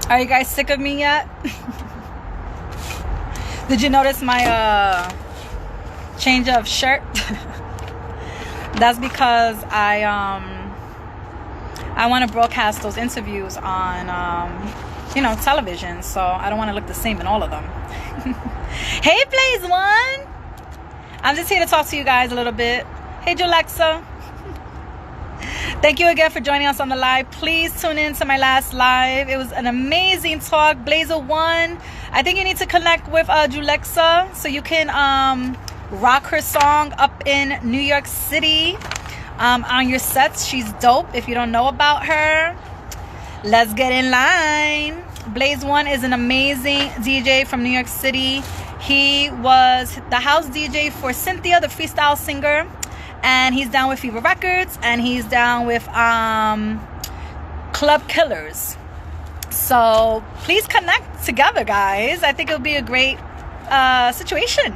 Are you guys sick of me yet? Did you notice my change of shirt? That's because I want to broadcast those interviews on television, so I don't want to look the same in all of them. Hey Blaze One, I'm just here to talk to you guys a little bit. Hey Julexa, thank you again for joining us on the live. Please tune in to my last live. It was an amazing talk. Blazer One, I think you need to connect with Julexa so you can rock her song up in New York City on your sets. She's dope. If you don't know about her, let's get in line. Blaze One is an amazing DJ from New York City. He was the house DJ for Cynthia, the freestyle singer, and he's down with Fever Records, and he's down with Club Killers. So please connect together, guys. I think it'll be a great situation.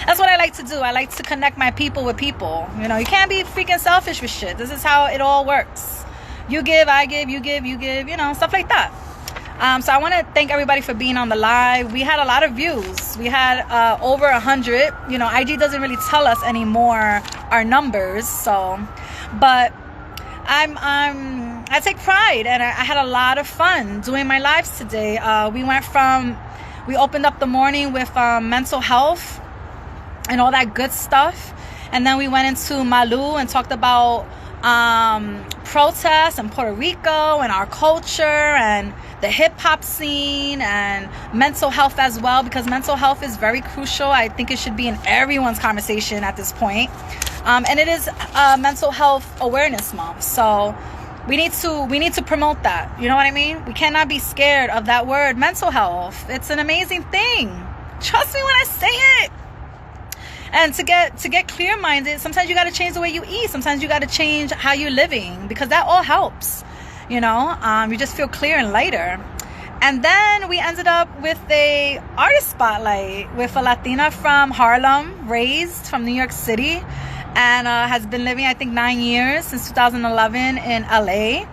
That's what I like to do. I like to connect my people with people. You know, you can't be freaking selfish with shit. This is how it all works. You give, I give, you give, stuff like that. So I want to thank everybody for being on the live. We had a lot of views. We had over 100. You know, IG doesn't really tell us anymore our numbers. So, but I take pride, and I had a lot of fun doing my lives today. We opened up the morning with mental health and all that good stuff, and then we went into Malu and talked about protests in Puerto Rico and our culture and the hip-hop scene and mental health as well, because mental health is very crucial. I think it should be in everyone's conversation at this point. And it is Mental Health Awareness Month, so we need to promote that. You know what I mean? We cannot be scared of that word, mental health. It's an amazing thing. Trust me when I say it. And to get clear-minded, sometimes you got to change the way you eat. Sometimes you got to change how you're living, because that all helps. You know, you just feel clear and lighter. And then we ended up with a artist spotlight with a Latina from Harlem, raised from New York City, and has been living, I think, 9 years, since 2011 in LA.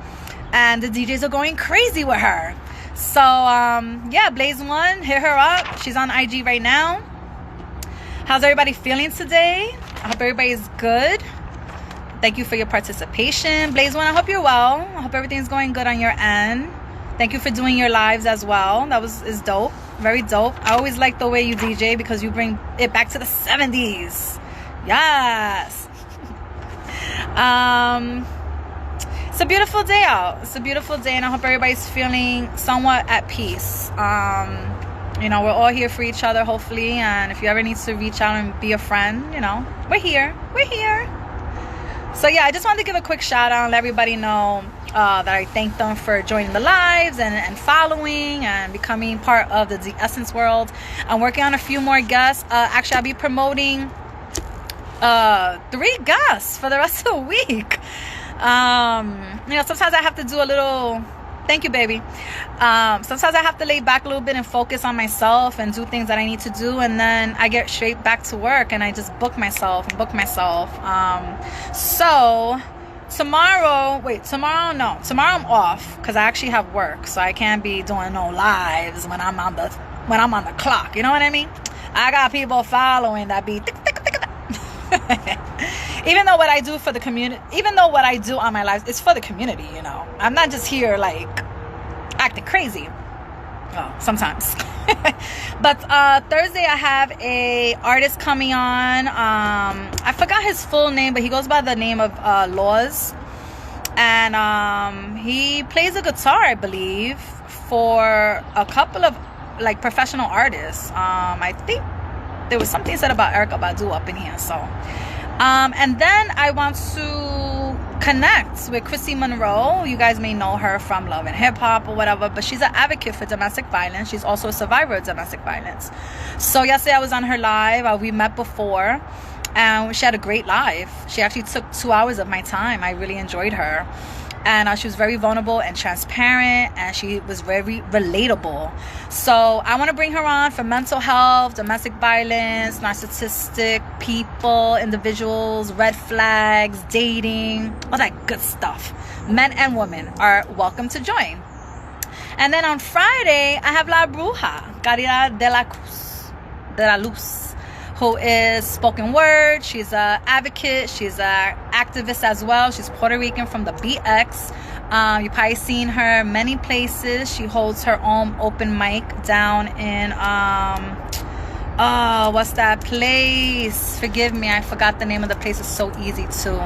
And the DJs are going crazy with her. So, yeah, Blaze One, hit her up. She's on IG right now. How's everybody feeling today? I hope everybody's good. Thank you for your participation. Blaze One, I hope you're well. I hope everything's going good on your end. Thank you for doing your lives as well. That is dope. Very dope. I always like the way you DJ, because you bring it back to the 70s. Yes. It's a beautiful day out. It's a beautiful day, and I hope everybody's feeling somewhat at peace. You know, we're all here for each other, hopefully. And if you ever need to reach out and be a friend, you know, we're here. We're here. So, yeah, I just wanted to give a quick shout out and let everybody know that I thank them for joining the lives and following and becoming part of the Essence world. I'm working on a few more guests. Actually, I'll be promoting 3 guests for the rest of the week. You know, sometimes I have to do a little... Thank you, baby. Sometimes I have to lay back a little bit and focus on myself and do things that I need to do, and then I get straight back to work and I just book myself. So tomorrow I'm off because I actually have work, so I can't be doing no lives when I'm on the clock. You know what I mean? I got people following that be even though what I do for the community, even though what I do on my lives is for the community, you know, I'm not just here like acting crazy. Oh, sometimes. But Thursday I have a artist coming on. I forgot his full name, but he goes by the name of Laws, and he plays a guitar, I believe, for a couple of like professional artists. I think there was something said about Erykah Badu up in here. So, and then I want to connect with Chrissy Monroe. You guys may know her from Love and Hip Hop or whatever, but she's an advocate for domestic violence. She's also a survivor of domestic violence. So yesterday I was on her live. We met before, and she had a great live. She actually took 2 hours of my time. I really enjoyed her. And she was very vulnerable and transparent, and she was very relatable. So I want to bring her on for mental health, domestic violence, narcissistic people, individuals, red flags, dating, all that good stuff. Men and women are welcome to join. And then on Friday, I have La Bruja, Caridad de la Luz, who is spoken word. She's an advocate. She's an activist as well. She's Puerto Rican from the BX. You've probably seen her many places. She holds her own open mic down in, what's that place? Forgive me, I forgot the name of the place. It's so easy too.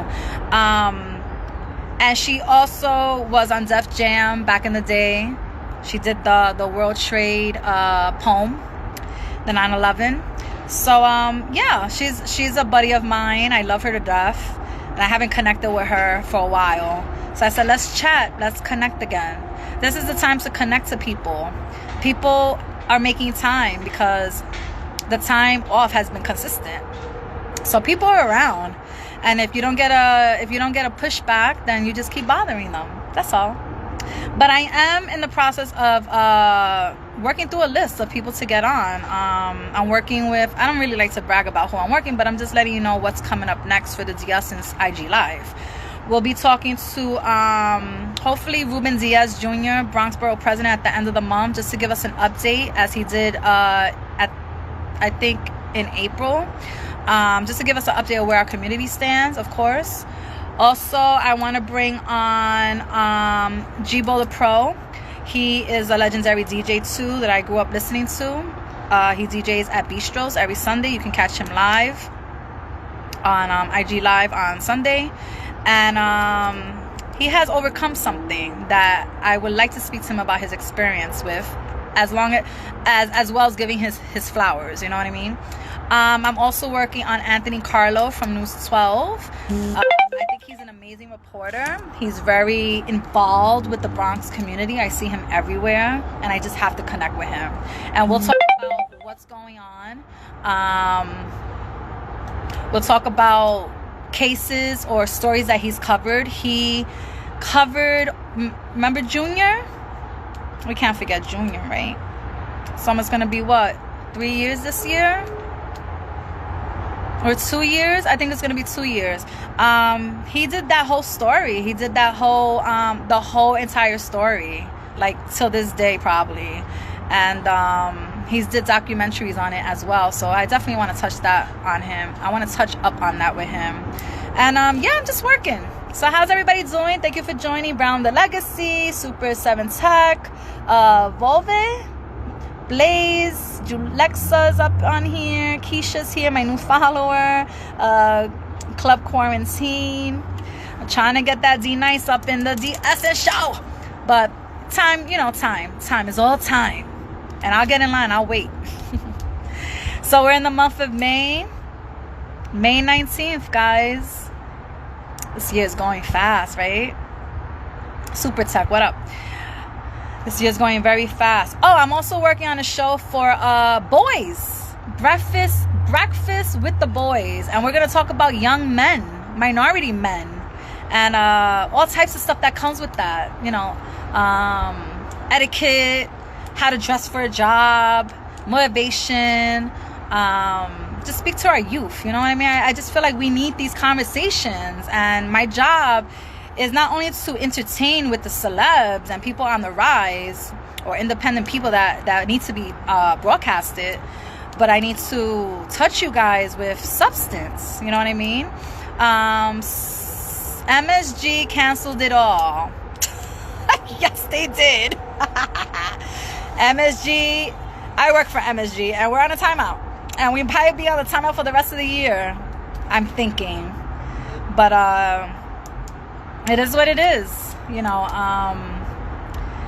And she also was on Def Jam back in the day. She did the World Trade poem, the 9/11. So yeah, she's a buddy of mine. I love her to death, and I haven't connected with her for a while. So I said, let's chat, let's connect again. This is the time to connect to people. People are making time because the time off has been consistent. So people are around, and if you don't get a pushback, then you just keep bothering them. That's all. But I am in the process of working through a list of people to get on. I'm working with, I don't really like to brag about who I'm working, but I'm just letting you know what's coming up next for the Diaz's IG Live. We'll be talking to hopefully Ruben Diaz Jr., Bronx Borough President, at the end of the month, just to give us an update, as he did I think in April, just to give us an update of where our community stands, of course. Also, I want to bring on Jibo the Pro. He is a legendary DJ too that I grew up listening to. He DJs at Bistros every Sunday. You can catch him live on IG Live on Sunday. And he has overcome something that I would like to speak to him about his experience with, as well as giving his flowers, you know what I mean? I'm also working on Anthony Carlo from News 12. I think he's an amazing reporter. He's very involved with the Bronx community. I see him everywhere, and I just have to connect with him. And we'll talk about what's going on. We'll talk about cases or stories that he's covered. He covered, remember Junior? We can't forget Junior, right? Summer's gonna be what, 3 years this year? Or 2 years? I think it's gonna be 2 years. He did that whole story. He did that whole the whole entire story, like till this day probably. And he's did documentaries on it as well. So I definitely want to touch that on him. I want to touch up on that with him. And yeah, I'm just working. So how's everybody doing? Thank you for joining. Brown the Legacy, Super 7 Tech, Volve, Blaze, Julexa's up on here, Keisha's here, my new follower, Club Quarantine. I'm trying to get that D Nice up in the DSN show. But time, you know, time is all time. And I'll get in line, I'll wait. So we're in the month of May 19th, guys. This year is going fast, right? Super Tech, what up? This year's going very fast. Oh, I'm also working on a show for boys. Breakfast with the boys. And we're going to talk about young men, minority men, and all types of stuff that comes with that. You know, etiquette, how to dress for a job, motivation, just speak to our youth. You know what I mean? I just feel like we need these conversations. And my job is not only to entertain with the celebs and people on the rise, or independent people that need to be broadcasted, but I need to touch you guys with substance. You know what I mean? MSG canceled it all. Yes, they did. MSG, I work for MSG, and we're on a timeout. And we probably be on a timeout for the rest of the year, I'm thinking. But it is what it is, you know.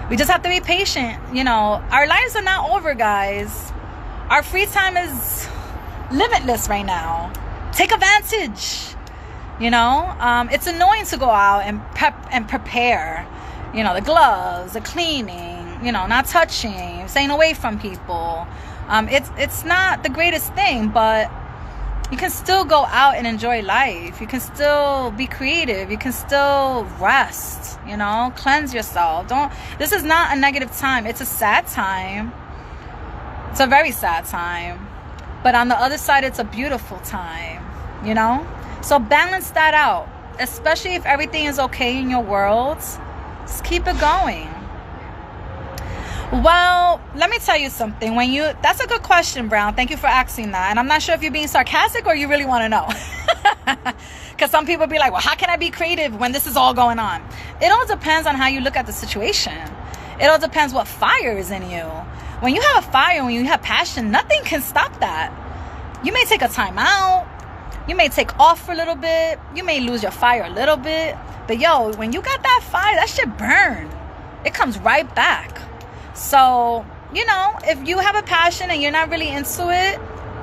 We just have to be patient. You know, our lives are not over, guys. Our free time is limitless right now. Take advantage. You know, it's annoying to go out and prep and prepare. You know, the gloves, the cleaning, you know, not touching, staying away from people. It's not the greatest thing, but you can still go out and enjoy life. You can still be creative. You can still rest, you know, cleanse yourself. This is not a negative time. It's a sad time. It's a very sad time. But on the other side, it's a beautiful time, you know? So balance that out, especially if everything is okay in your world. Just keep it going. Well, let me tell you something. That's a good question, Brown. Thank you for asking that. And I'm not sure if you're being sarcastic or you really want to know. Because some people be like, well, how can I be creative when this is all going on? It all depends on how you look at the situation. It all depends what fire is in you. When you have a fire, when you have passion, nothing can stop that. You may take a time out. You may take off for a little bit. You may lose your fire a little bit. But yo, when you got that fire, that shit burn. It comes right back. So, if you have a passion and you're not really into it,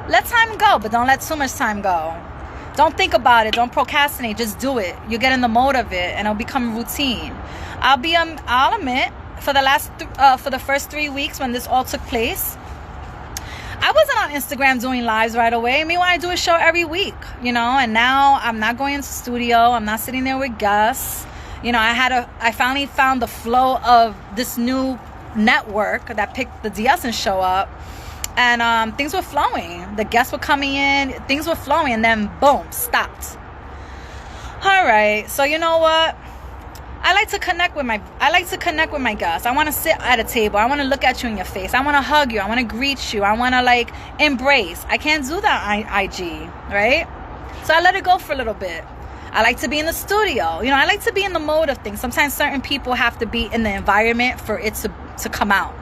let time go, but don't let too much time go. Don't think about it. Don't procrastinate. Just do it. You get in the mode of it, and it'll become routine. I'll admit, for the first 3 weeks when this all took place, I wasn't on Instagram doing lives right away. Meanwhile, I do a show every week, and now I'm not going into studio. I'm not sitting there with guests. I finally found the flow of this new network that picked the DS and show up, and things were flowing. The guests were coming in, things were flowing, and then boom, stopped. All right, so you know what? I like to connect with my guests. I want to sit at a table. I want to look at you in your face. I want to hug you. I want to greet you. I want to embrace. I can't do that on IG, right? So I let it go for a little bit. I like to be in the studio. I like to be in the mode of things. Sometimes certain people have to be in the environment for it to come out.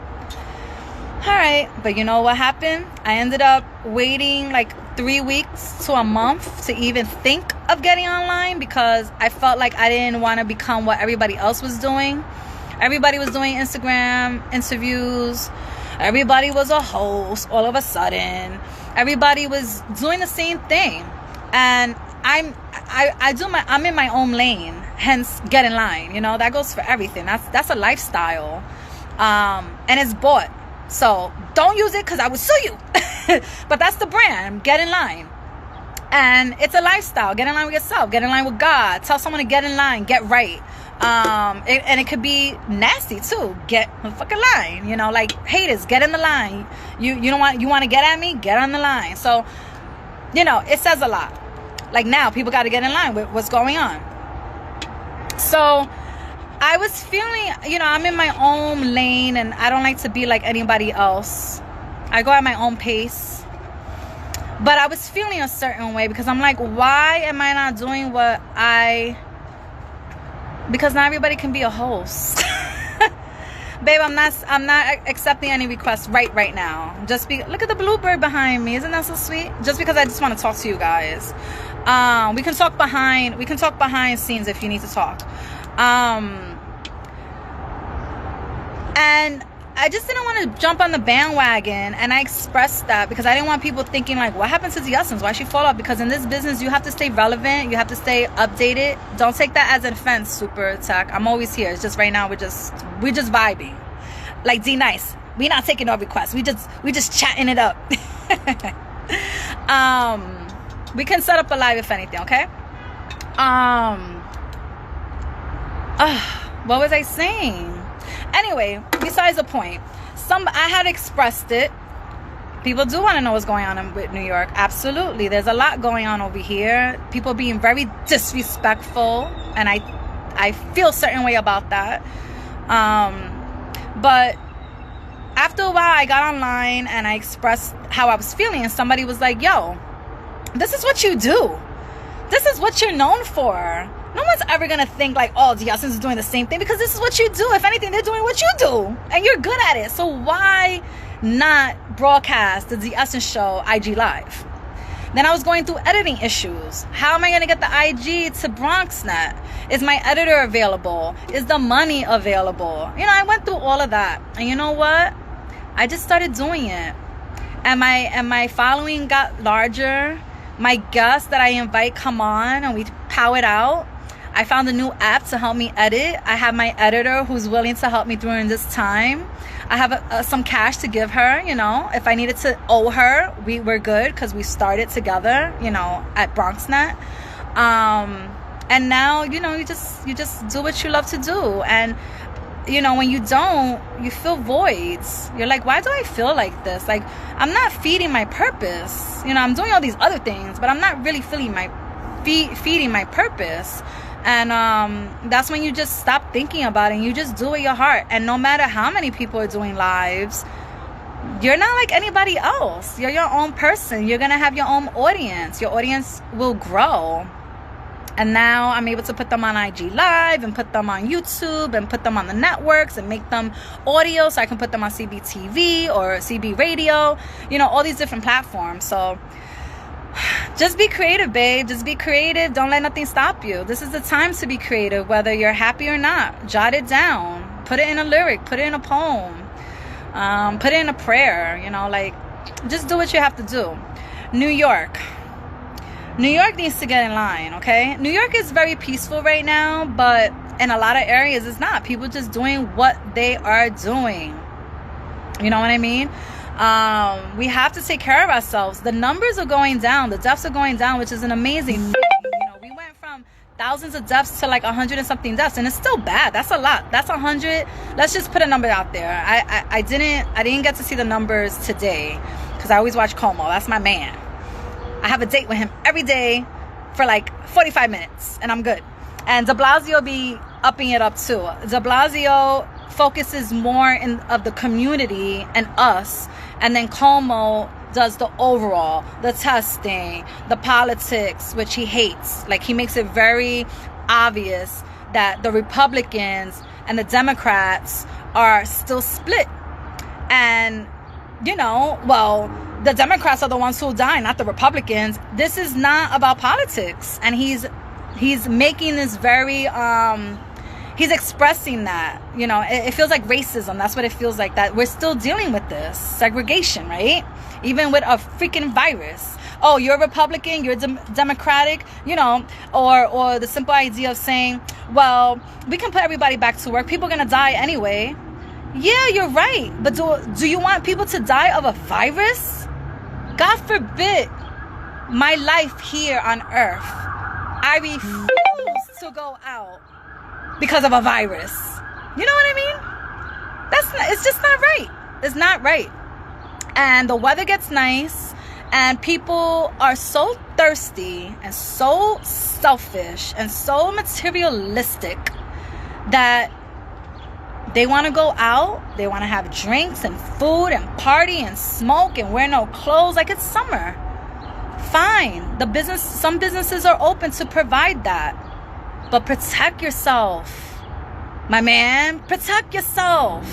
All right, but you know what happened? I ended up waiting 3 weeks to a month to even think of getting online, because I felt like I didn't want to become what everybody else was doing. Everybody was doing Instagram interviews. Everybody was a host all of a sudden. Everybody was doing the same thing. And I'm in my own lane, hence GetInLine. That goes for everything. That's a lifestyle. And it's bought. So don't use it because I would sue you. But that's the brand, GetInLine. And it's a lifestyle. Get in line with yourself. Get in line with God. Tell someone to get in line. Get right. And it could be nasty too. Get the fucking line. Haters, get in the line. You want to get at me? Get on the line. So, it says a lot. Now people got to get in line with what's going on. So I was feeling, I'm in my own lane, and I don't like to be like anybody else. I go at my own pace. But I was feeling a certain way, because I'm like, why am I not doing because not everybody can be a host. Babe, I'm not accepting any requests right now. Look at the bluebird behind me. Isn't that so sweet? Just because I just want to talk to you guys. We can talk behind scenes if you need to talk. And I just didn't want to jump on the bandwagon, and I expressed that because I didn't want people thinking what happened to the Essence? Why she fall off? Because in this business, you have to stay relevant. You have to stay updated. Don't take that as an offense, Super Tech. I'm always here. It's just right now we're just vibing. Like D Nice. We not taking no requests. We just chatting it up. We can set up a live if anything, okay? What was I saying? Anyway, besides the point, I had expressed it. People do want to know what's going on with New York. Absolutely. There's a lot going on over here. People being very disrespectful, and I feel a certain way about that. But after a while, I got online and I expressed how I was feeling, and somebody was like, yo, this is what you do. This is what you're known for. No one's ever going to think oh, the Essence is doing the same thing, because this is what you do. If anything, they're doing what you do, and you're good at it. So why not broadcast the The Essence Show IG Live? Then I was going through editing issues. How am I going to get the IG to BronxNet? Is my editor available? Is the money available? I went through all of that. And you know what? I just started doing it. And my following got larger. My guests that I invite come on, and we pow it out. I found a new app to help me edit. I have my editor who's willing to help me during this time. I have some cash to give her, if I needed to owe her, we're good, because we started together, at BronxNet. And now, you just do what you love to do. And, when you don't, you feel voids. You're like, why do I feel like this? I'm not feeding my purpose. I'm doing all these other things, but I'm not really feeding my purpose. And that's when you just stop thinking about it and you just do it your heart. And no matter how many people are doing lives, you're not like anybody else. You're your own person. You're gonna have your own audience. Your audience will grow. And now I'm able to put them on IG Live and put them on YouTube and put them on the networks and make them audio, so I can put them on CBTV or CB Radio, you know, all these different platforms. So just be creative, babe. Just be creative. Don't let nothing stop you. This is the time to be creative, whether you're happy or not. Jot it down. Put it in a lyric. Put it in a poem. Put it in a prayer. You know, like, just do what you have to do. New York needs to get in line, okay? New York is very peaceful right now, but in a lot of areas it's not. People just doing what they are doing. You know what I mean? We have to take care of ourselves. The numbers are going down. The deaths are going down, which is an amazing thing. You know, we went from thousands of deaths to like 100 and something deaths, and it's still bad. That's a lot. That's 100. Let's just put a number out there. I didn't get to see the numbers today because I always watch Como. That's my man. I have a date with him every day for like 45 minutes, and I'm good. And de Blasio be upping it up too. De Blasio focuses more of the community and us, and then Como does the overall, the testing, the politics, which he hates. Like, he makes it very obvious that the Republicans and the Democrats are still split. And, you know, well, the Democrats are the ones who die, not the Republicans. This is not about politics. And he's making this very, he's expressing that, you know, it feels like racism. That's what it feels like, that we're still dealing with this segregation, right? Even with a freaking virus. Oh, you're Republican, you're Democratic, you know, or the simple idea of saying, well, we can put everybody back to work. People are going to die anyway. Yeah, you're right. But do you want people to die of a virus? God forbid my life here on earth. I refuse to go out because of a virus. You know what I mean? It's just not right. It's not right. And the weather gets nice, and people are so thirsty and so selfish and so materialistic that they want to go out, they want to have drinks and food and party and smoke and wear no clothes like it's summer. Fine. Some businesses are open to provide that. But protect yourself. My man, protect yourself.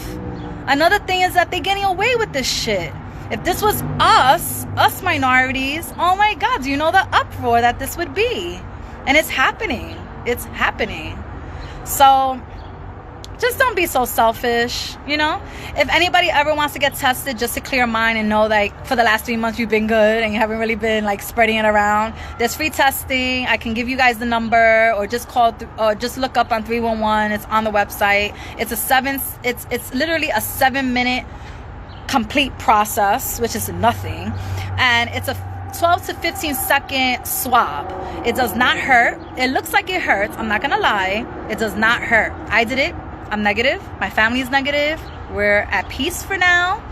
Another thing is that they're getting away with this shit. If this was us minorities, oh my God, do you know the uproar that this would be? And it's happening. It's happening. So just don't be so selfish, you know? If anybody ever wants to get tested just to clear mind and know, like, for the last 3 months you've been good and you haven't really been, like, spreading it around, there's free testing. I can give you guys the number, or just call, or just look up on 311. It's on the website. It's literally a 7-minute complete process, which is nothing. And it's a 12 to 15 second swab. It does not hurt. It looks like it hurts. I'm not gonna lie. It does not hurt. I did it. I'm negative. My family is negative. We're at peace for now.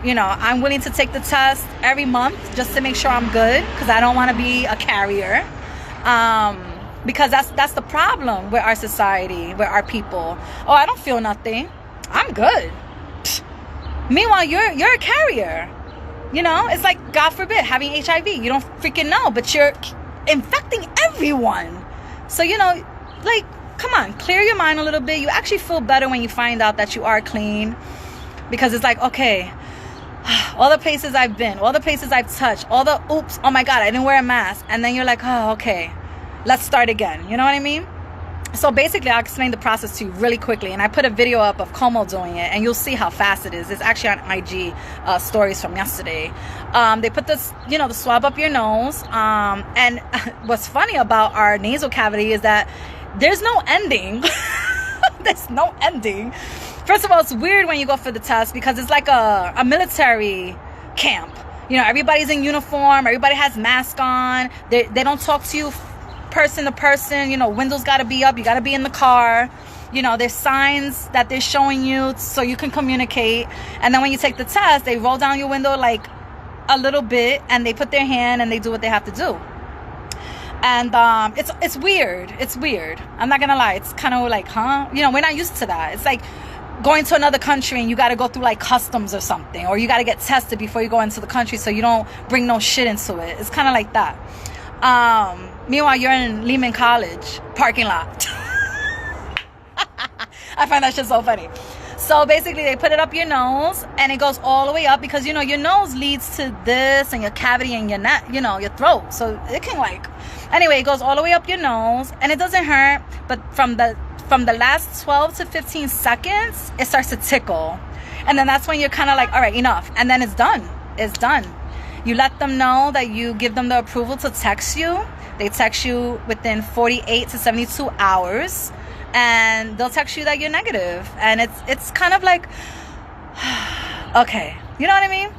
You know, I'm willing to take the test every month just to make sure I'm good, because I don't want to be a carrier. Because that's the problem with our society, with our people. Oh, I don't feel nothing. I'm good. Pfft. Meanwhile, you're a carrier. You know, it's like, God forbid, having HIV. You don't freaking know, but you're infecting everyone. So, you know, like, come on, clear your mind a little bit. You actually feel better when you find out that you are clean, because it's like, okay, all the places I've been, all the places I've touched, all the oops, oh my God, I didn't wear a mask. And then you're like, oh, okay, let's start again. You know what I mean? So basically, I'll explain the process to you really quickly. And I put a video up of Como doing it, and you'll see how fast it is. It's actually on IG stories from yesterday. They put this, you know, the swab up your nose. And what's funny about our nasal cavity is that there's no ending. There's no ending. First of all, it's weird when you go for the test, because it's like a military camp. You know, everybody's in uniform. Everybody has masks on. They don't talk to you person to person. You know, windows got to be up. You got to be in the car. You know, there's signs that they're showing you so you can communicate. And then when you take the test, they roll down your window like a little bit, and they put their hand and they do what they have to do. And it's weird. It's weird. I'm not gonna lie. It's kind of like, huh? You know, we're not used to that. It's like going to another country and you got to go through like customs or something, or you got to get tested before you go into the country so you don't bring no shit into it. It's kind of like that. Meanwhile, you're in Lehman College parking lot. I find that shit so funny. So basically, they put it up your nose, and it goes all the way up because, you know, your nose leads to this and your cavity and your neck, you know, your throat. So it can like, anyway, it goes all the way up your nose, and it doesn't hurt. But from the last 12 to 15 seconds, it starts to tickle. And then that's when you're kind of like, all right, enough. And then it's done. It's done. You let them know that you give them the approval to text you. They text you within 48 to 72 hours. And they'll text you that you're negative. And it's kind of like, okay. You know what I mean?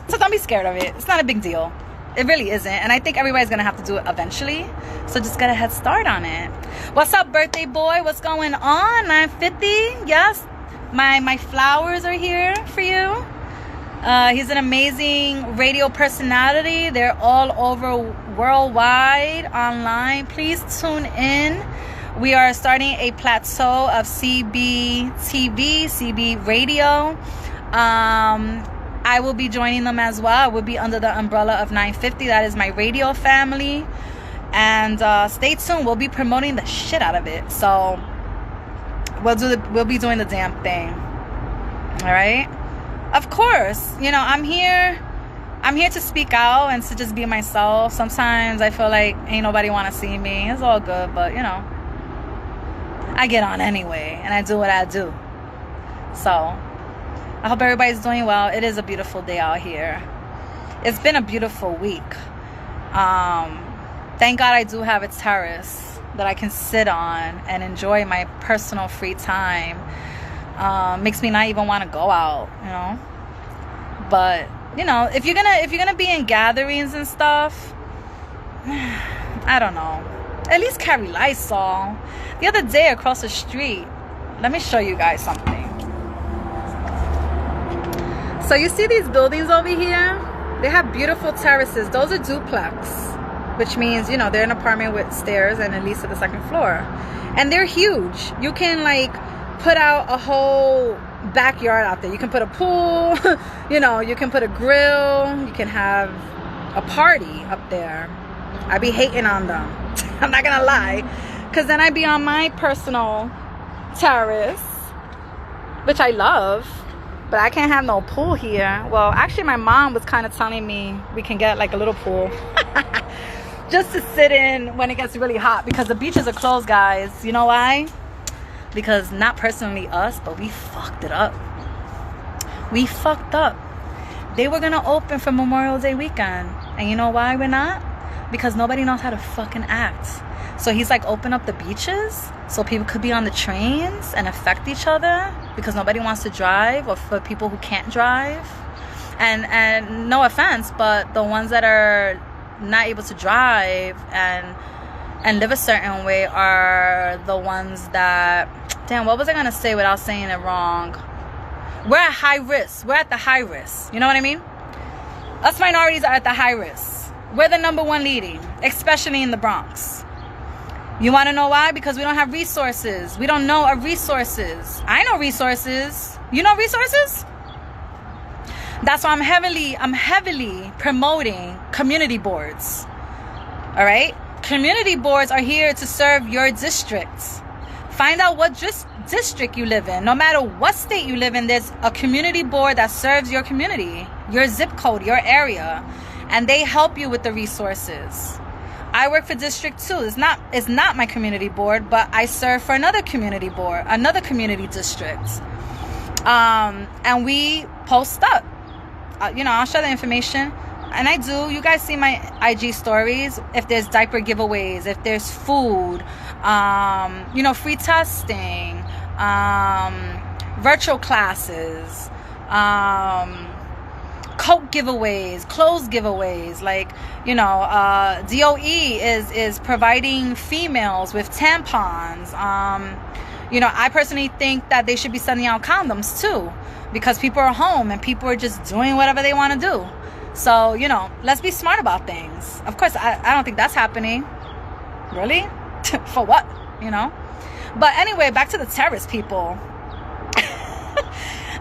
So don't be scared of it. It's not a big deal. It really isn't. And I think everybody's going to have to do it eventually. So just get a head start on it. What's up, birthday boy? What's going on? 950? Yes. My flowers are here for you. He's an amazing radio personality. They're all over worldwide online. Please tune in. We are starting a plateau of CB TV, CB radio. I will be joining them as well. I will be under the umbrella of 950. That is my radio family. And stay tuned. We'll be promoting the shit out of it. So we'll be doing the damn thing. All right. Of course, you know, I'm here to speak out and to just be myself. Sometimes I feel like ain't nobody want to see me. It's all good, but you know, I get on anyway and I do what I do. So I hope everybody's doing well. It is a beautiful day out here. It's been a beautiful week. Thank God I do have a terrace that I can sit on and enjoy my personal free time. Makes me not even want to go out, you know. But you know, if you're gonna be in gatherings and stuff, I don't know. At least carry Lysol. The other day across the street, let me show you guys something. So you see these buildings over here? They have beautiful terraces. Those are duplex, which means, you know, they're an apartment with stairs and at least to the second floor. And they're huge. You can like put out a whole backyard out there. You can put a pool, you know, you can put a grill, you can have a party up there. I be hating on them. I'm not gonna lie. Because then I be on my personal terrace, which I love, but I can't have no pool here. Well, actually my mom was kind of telling me we can get like a little pool just to sit in when it gets really hot, because the beaches are closed, guys. You know why? Because not personally us, but we fucked it up. We fucked up. They were gonna open for Memorial Day weekend, and you know why we're not? Because nobody knows how to fucking act. So he's like, open up the beaches so people could be on the trains and affect each other, because nobody wants to drive, or for people who can't drive. And no offense, but the ones that are not able to drive and live a certain way are the ones that, damn, what was I gonna say without saying it wrong? We're at high risk. We're at the high risk. You know what I mean? Us minorities are at the high risk. We're the number one leading, especially in the Bronx. You want to know why? Because we don't have resources. We don't know our resources. I know resources. You know resources? That's why I'm heavily promoting community boards. All right? Community boards are here to serve your districts. Find out what district you live in. No matter what state you live in, there's a community board that serves your community, your zip code, your area, and they help you with the resources. I work for District 2. It's not my community board, but I serve for another community board, another community district. And we post up. You know, I'll share the information. And I do. You guys see my IG stories. If there's diaper giveaways, if there's food, you know, free testing, virtual classes, coat giveaways, clothes giveaways. Like, you know, DOE is providing females with tampons. You know, I personally think that they should be sending out condoms too, because people are home and people are just doing whatever they want to do. So, you know, let's be smart about things. Of course, I don't think that's happening. Really? For what? You know? But anyway, back to the terrorist people.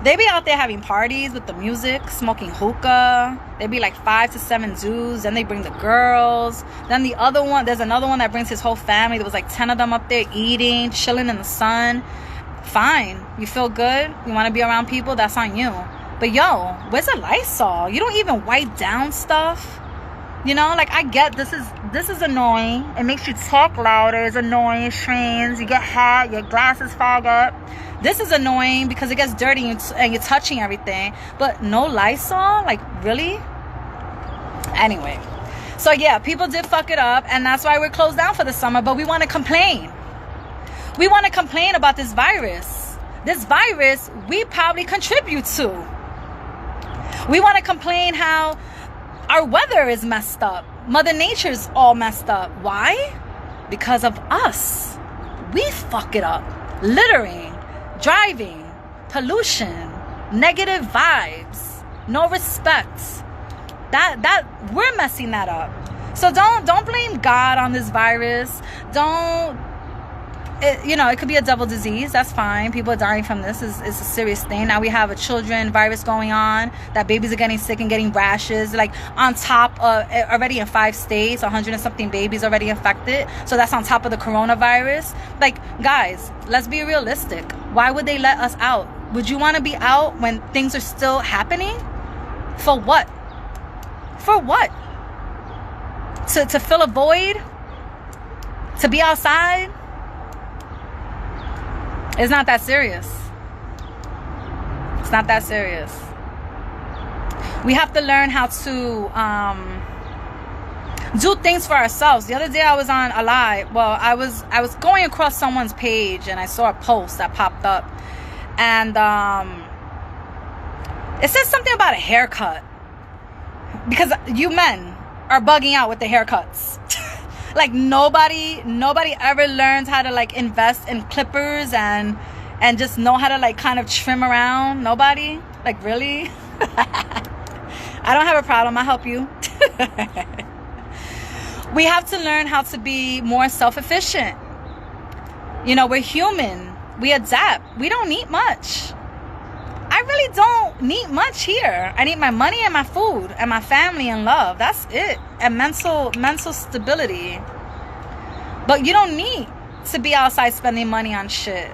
They be out there having parties with the music, smoking hookah. They be like 5 to 7 dudes. Then they bring the girls. Then the other one, there's another one that brings his whole family. There was like 10 of them up there eating, chilling in the sun. Fine. You feel good? You want to be around people? That's on you. But yo, where's the Lysol? You don't even wipe down stuff. You know, like, I get this is annoying. It makes you talk louder. It's annoying. It strains. You get hot. Your glasses fog up. This is annoying because it gets dirty and you're touching everything. But no Lysol? Like, really? Anyway. So, yeah, people did fuck it up. And that's why we're closed down for the summer. But we want to complain. We want to complain about this virus. This virus we probably contribute to. We want to complain how our weather is messed up. Mother Nature's all messed up. Why? Because of us. We fuck it up. Littering, driving, pollution, negative vibes, no respect. That we're messing that up. So don't blame God on this virus. It could be a double disease. That's fine. People are dying from this. It's a serious thing. Now we have a children virus going on, that babies are getting sick and getting rashes, like on top of already in 5 states, 100 and something babies already infected. So that's on top of the coronavirus. Like, guys, let's be realistic. Why would they let us out? Would you want to be out when things are still happening? For what? For what? To fill a void? To be outside? It's not that serious. It's not that serious. We have to learn how to do things for ourselves. The other day I was on a live. Well, I was going across someone's page and I saw a post that popped up. And it says something about a haircut. Because you men are bugging out with the haircuts. Like, nobody ever learns how to, like, invest in clippers and just know how to, like, kind of trim around. Nobody? Like, really? I don't have a problem. I'll help you. We have to learn how to be more self-efficient. You know, we're human. We adapt. We don't need much. I really don't need much here. I need my money and my food and my family and love. That's it. And mental stability. But you don't need to be outside spending money on shit.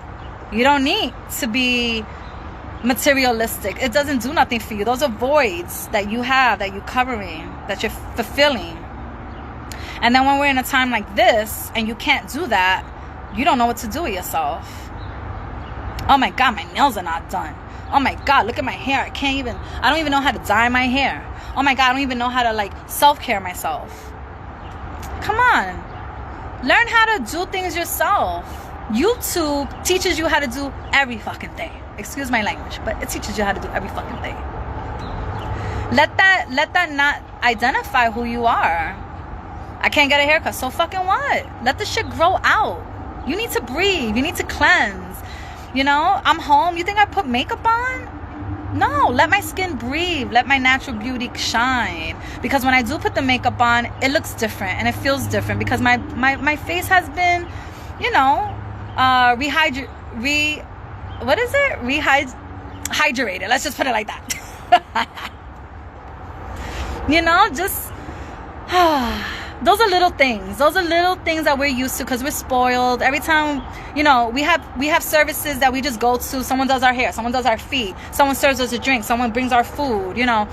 You don't need to be materialistic. It doesn't do nothing for you. Those are voids that you have, that you're covering, that you're fulfilling. And then when we're in a time like this and you can't do that, you don't know what to do with yourself. Oh my God, my nails are not done. Oh my God, look at my hair. I don't even know how to dye my hair. Oh my God, I don't even know how to, like, self-care myself. Come on. Learn how to do things yourself. YouTube teaches you how to do every fucking thing. Excuse my language, but it teaches you how to do every fucking thing. Let that not identify who you are. I can't get a haircut, so fucking what? Let the shit grow out. You need to breathe. You need to cleanse. You know, I'm home. You think I put makeup on? No, let my skin breathe. Let my natural beauty shine. Because when I do put the makeup on, it looks different and it feels different. Because my face has been, you know, rehydrated. Let's just put it like that. You know, just... Those are little things. Those are little things that we're used to because we're spoiled. Every time, you know, we have services that we just go to. Someone does our hair. Someone does our feet. Someone serves us a drink. Someone brings our food. You know,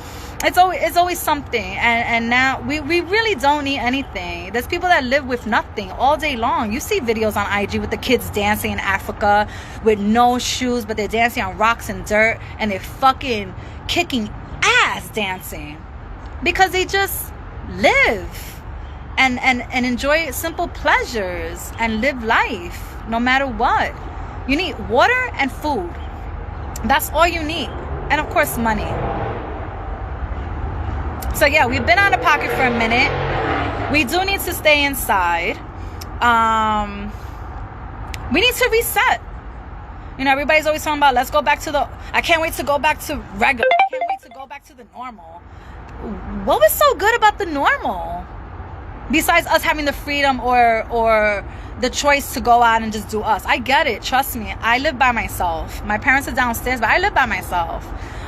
it's always something. And now we really don't need anything. There's people that live with nothing all day long. You see videos on IG with the kids dancing in Africa with no shoes, but they're dancing on rocks and dirt, and they're fucking kicking ass dancing because they just live. And enjoy simple pleasures and live life no matter what. You need water and food. That's all you need. And of course, money. So yeah, we've been out of pocket for a minute. We do need to stay inside. We need to reset. You know, everybody's always talking about, let's go back to I can't wait to go back to regular. I can't wait to go back to the normal. What was so good about the normal? Besides us having the freedom or the choice to go out and just do us. I get it. Trust me. I live by myself. My parents are downstairs, but I live by myself.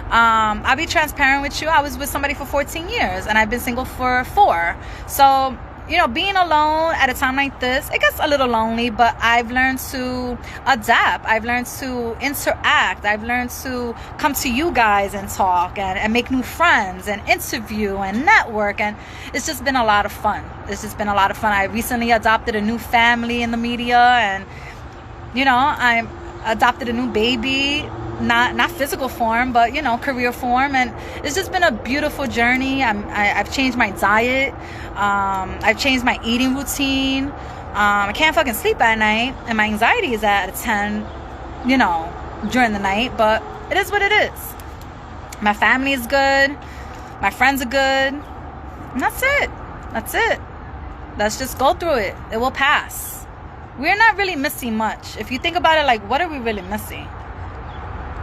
I'll be transparent with you. I was with somebody for 14 years and I've been single for 4. So, you know, being alone at a time like this, it gets a little lonely, but I've learned to adapt. I've learned to interact. I've learned to come to you guys and talk and make new friends and interview and network. And it's just been a lot of fun. It's just been a lot of fun. I recently adopted a new family in the media, and, you know, I adopted a new baby. Not physical form, but, you know, career form. And it's just been a beautiful journey. I've changed my diet. I've changed my eating routine. I can't fucking sleep at night, and my anxiety is at a 10, you know, during the night. But it is what it is. My family is good. My friends are good. And that's it. That's it. Let's just go through it. It will pass. We're not really missing much. If you think about it, like, what are we really missing?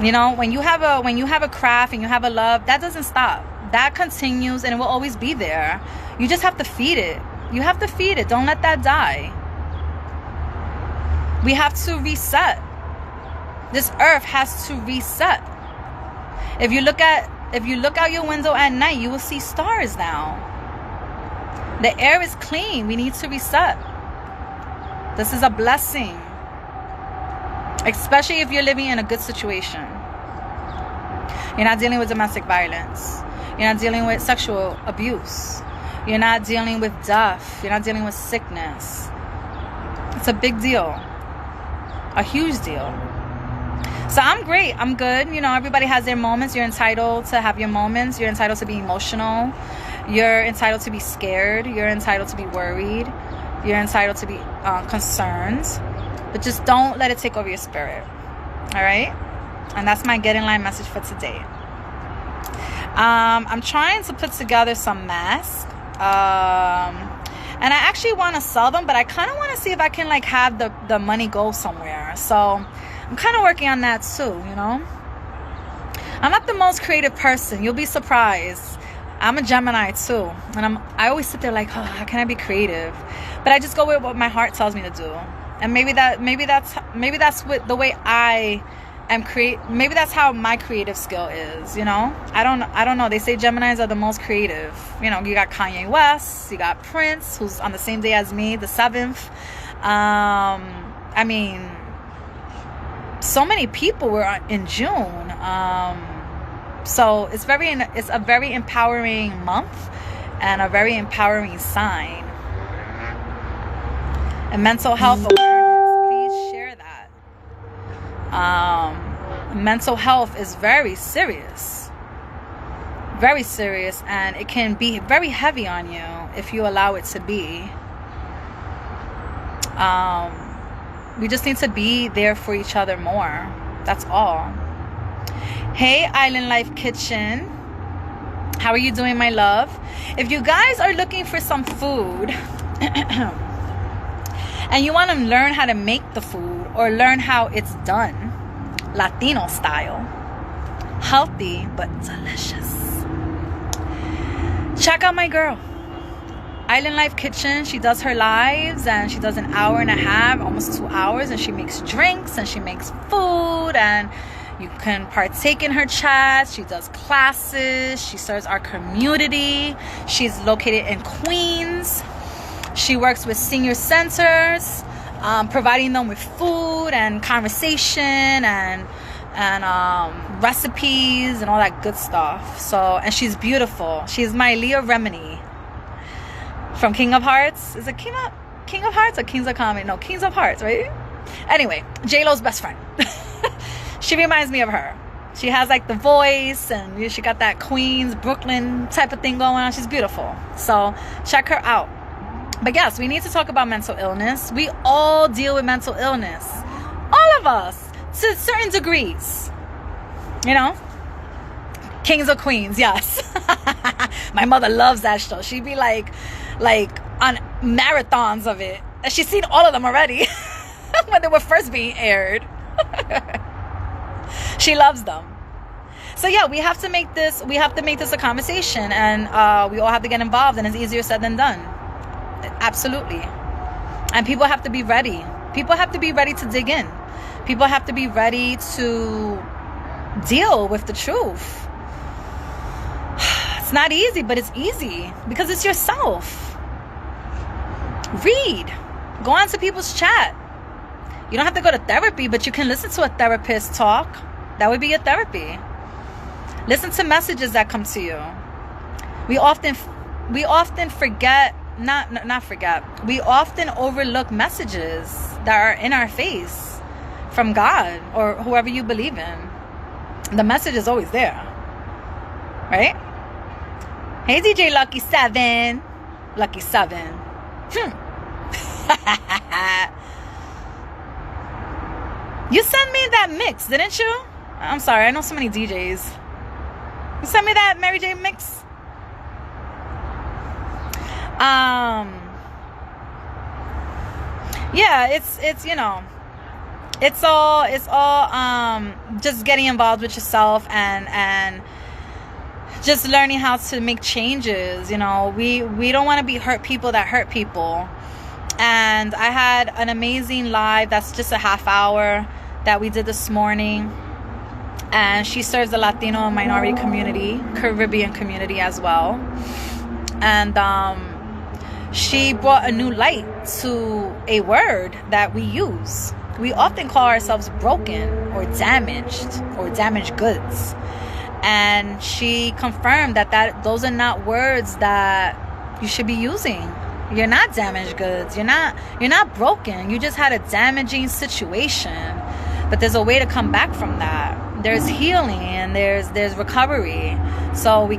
You know, when you have a craft and you have a love, that doesn't stop. That continues, and it will always be there. You just have to feed it. You have to feed it. Don't let that die. We have to reset. This earth has to reset. If you look out your window at night, you will see stars now. The air is clean. We need to reset. This is a blessing. Especially if you're living in a good situation. You're not dealing with domestic violence. You're not dealing with sexual abuse. You're not dealing with death. You're not dealing with sickness. It's a big deal. A huge deal. So I'm great. I'm good. You know, everybody has their moments. You're entitled to have your moments. You're entitled to be emotional. You're entitled to be scared. You're entitled to be worried. You're entitled to be concerned. But just don't let it take over your spirit. All right? And that's my Get In Line message for today. I'm trying to put together some masks. And I actually want to sell them, but I kind of want to see if I can, like, have the money go somewhere. So I'm kind of working on that too, you know? I'm not the most creative person. You'll be surprised. I'm a Gemini too. And I always sit there like, oh, how can I be creative? But I just go with what my heart tells me to do. And maybe that's what the way I am maybe that's how my creative skill is, you know? I don't know. They say Geminis are the most creative. You know, you got Kanye West, you got Prince, who's on the same day as me, the 7th. I mean, so many people were in June. So it's a very empowering month and a very empowering sign. And mental health awareness, please share that. Mental health is very serious, and it can be very heavy on you if you allow it to be. We just need to be there for each other more. That's all. Hey, Island Life Kitchen. How are you doing, my love? If you guys are looking for some food and you want to learn how to make the food or learn how it's done, Latino style, healthy but delicious, check out my girl, Island Life Kitchen. She does her lives and she does an hour and a half, almost 2 hours, and she makes drinks and she makes food, and you can partake in her chats. She does classes. She serves our community. She's located in Queens. She works with senior centers, providing them with food and conversation and recipes and all that good stuff. So, and she's beautiful. She's my Leah Remini from King of Hearts. Is it King of Hearts or Kings of Comedy? No, Kings of Hearts, right? Anyway, J-Lo's best friend. She reminds me of her. She has like the voice, and she got that Queens, Brooklyn type of thing going on. She's beautiful. So check her out. But yes, we need to talk about mental illness. We all deal with mental illness. All of us, to certain degrees. You know? Kings or Queens, yes. My mother loves that show. She'd be like on marathons of it. And she's seen all of them already when they were first being aired. She loves them. So yeah, we have to make this a conversation, and we all have to get involved, and it's easier said than done. Absolutely. And people have to be ready. People have to be ready to dig in. People have to be ready to deal with the truth. It's not easy, but it's easy because it's yourself. Read. Go on to people's chat. You don't have to go to therapy, but you can listen to a therapist talk. That would be your therapy. Listen to messages that come to you. We often forget, not forget. We often overlook messages that are in our face from God or whoever you believe in. The message is always there, right? Hey, DJ Lucky 7. Lucky 7. You sent me that mix, didn't you? I'm sorry, I know so many DJs. You sent me that Mary J mix? Yeah, it's you know, it's all just getting involved with yourself and just learning how to make changes. You know, we don't want to be hurt people that hurt people. And I had an amazing live that's just a half hour that we did this morning, and she serves the Latino and minority community, Caribbean community as well. And she brought a new light to a word that we use. We often call ourselves broken or damaged goods. And she confirmed that those are not words that you should be using. You're not damaged goods. You're not broken. You just had a damaging situation. But there's a way to come back from that. There's healing and there's recovery. So we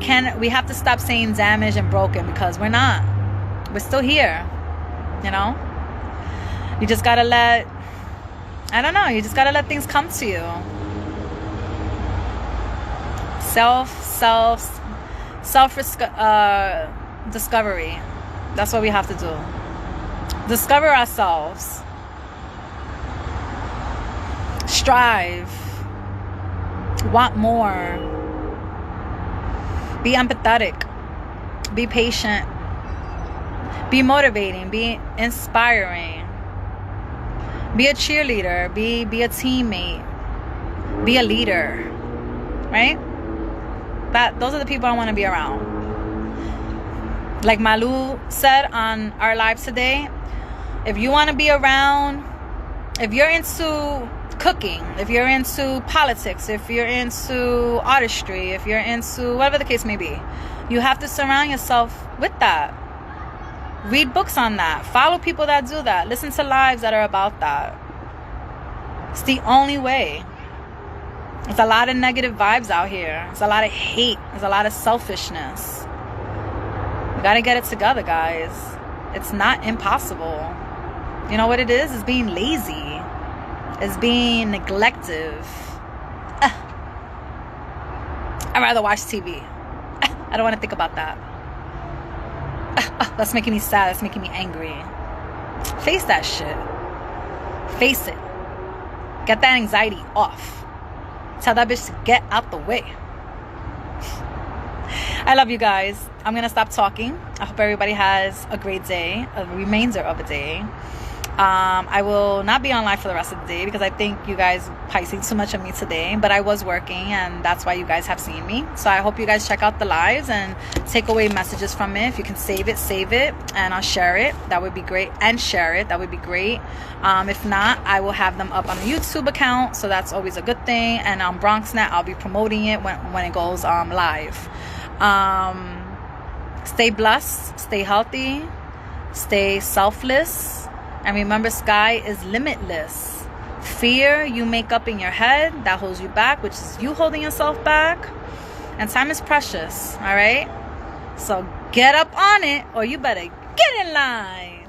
have to stop saying damaged and broken, because we're not. We're still here. You know? You just gotta let things come to you. Discovery. That's what we have to do. Discover ourselves. Strive. Want more. Be empathetic. Be patient. Be motivating. Be inspiring. Be a cheerleader. Be a teammate. Be a leader. Right? Those are the people I want to be around. Like Malu said on our live today, if you want to be around, if you're into cooking, if you're into politics, if you're into artistry, if you're into whatever the case may be, you have to surround yourself with that. Read books on that. Follow people that do that. Listen to lives that are about that. It's the only way. There's a lot of negative vibes out here. There's a lot of hate. There's a lot of selfishness. We gotta get it together, guys. It's not impossible. You know what it is? It's being lazy. It's being neglective. I'd rather watch TV. I don't want to think about that. That's making me sad. That's making me angry. Face that shit. Face it. Get that anxiety off. Tell that bitch to get out the way. I love you guys. I'm going to stop talking. I hope everybody has a great day, a remainder of a day. I will not be on live for the rest of the day because I think you guys probably seen too much of me today, but I was working and that's why you guys have seen me. So I hope you guys check out the lives and take away messages from it. If you can save it, and I'll share it. That would be great. And share it. That would be great. If not, I will have them up on the YouTube account. So that's always a good thing. And on BronxNet, I'll be promoting it when it goes live. Stay blessed. Stay healthy. Stay selfless. And remember, sky is limitless. Fear you make up in your head that holds you back, which is you holding yourself back. And time is precious, all right? So get up on it, or you better get in line.